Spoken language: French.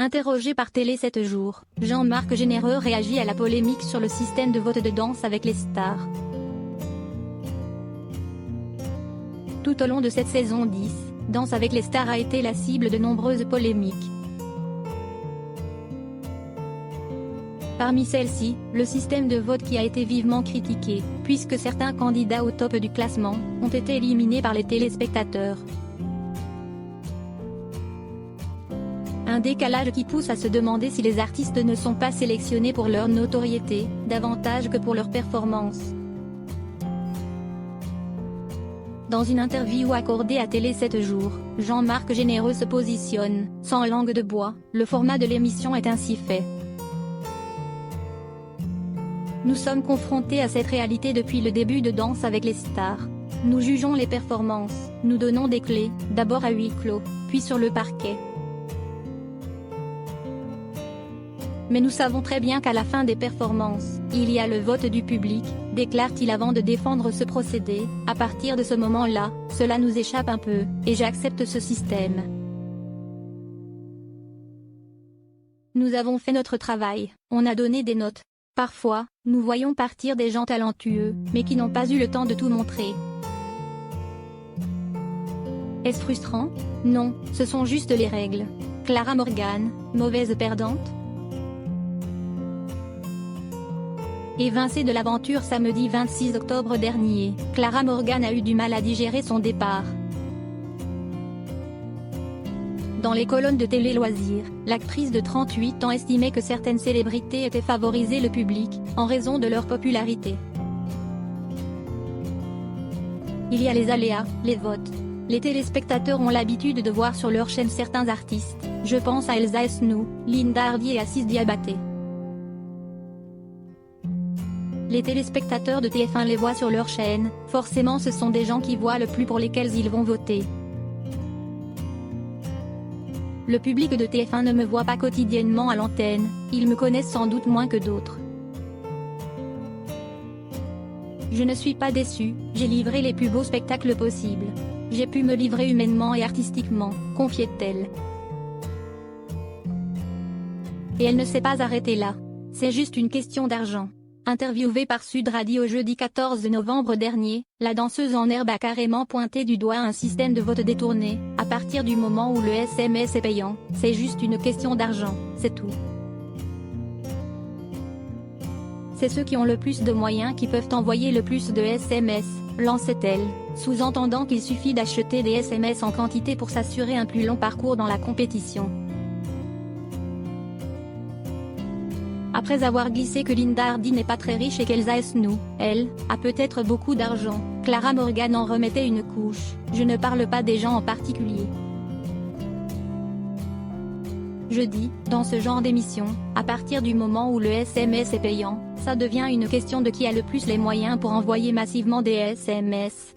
Interrogé par Télé 7 jours, Jean-Marc Généreux réagit à la polémique sur le système de vote de Danse avec les stars. Tout au long de cette saison 10, Danse avec les stars a été la cible de nombreuses polémiques. Parmi celles-ci, le système de vote qui a été vivement critiqué, puisque certains candidats au top du classement ont été éliminés par les téléspectateurs. Un décalage qui pousse à se demander si les artistes ne sont pas sélectionnés pour leur notoriété, davantage que pour leur performance. Dans une interview accordée à Télé 7 jours, Jean-Marc Généreux se positionne, sans langue de bois, le format de l'émission est ainsi fait. Nous sommes confrontés à cette réalité depuis le début de Danse avec les stars. Nous jugeons les performances, nous donnons des clés, d'abord à huis clos, puis sur le parquet. Mais nous savons très bien qu'à la fin des performances, il y a le vote du public, déclare-t-il avant de défendre ce procédé. À partir de ce moment-là, cela nous échappe un peu, et j'accepte ce système. Nous avons fait notre travail, on a donné des notes. Parfois, nous voyons partir des gens talentueux, mais qui n'ont pas eu le temps de tout montrer. Est-ce frustrant? Non, ce sont juste les règles. Clara Morgan, mauvaise perdante? Évincée de l'aventure samedi 26 octobre dernier, Clara Morgan a eu du mal à digérer son départ. Dans les colonnes de Télé Loisirs, l'actrice de 38 ans estimait que certaines célébrités étaient favorisées le public, en raison de leur popularité. Il y a les aléas, les votes. Les téléspectateurs ont l'habitude de voir sur leur chaîne certains artistes, je pense à Elsa Esnou, Linda Hardy et Assis Diabaté. Les téléspectateurs de TF1 les voient sur leur chaîne, forcément ce sont des gens qui voient le plus pour lesquels ils vont voter. Le public de TF1 ne me voit pas quotidiennement à l'antenne, ils me connaissent sans doute moins que d'autres. Je ne suis pas déçue, j'ai livré les plus beaux spectacles possibles. J'ai pu me livrer humainement et artistiquement, confiait-elle. Et elle ne s'est pas arrêtée là. C'est juste une question d'argent. Interviewée par Sud Radio jeudi 14 novembre dernier, la danseuse en herbe a carrément pointé du doigt un système de vote détourné. À partir du moment où le SMS est payant, c'est juste une question d'argent, c'est tout. C'est ceux qui ont le plus de moyens qui peuvent envoyer le plus de SMS, lançait-elle, sous-entendant qu'il suffit d'acheter des SMS en quantité pour s'assurer un plus long parcours dans la compétition. Après avoir glissé que Linda Hardy n'est pas très riche et qu'Elsa Esnou, elle, a peut-être beaucoup d'argent, Clara Morgan en remettait une couche, je ne parle pas des gens en particulier. Je dis, dans ce genre d'émission, à partir du moment où le SMS est payant, ça devient une question de qui a le plus les moyens pour envoyer massivement des SMS.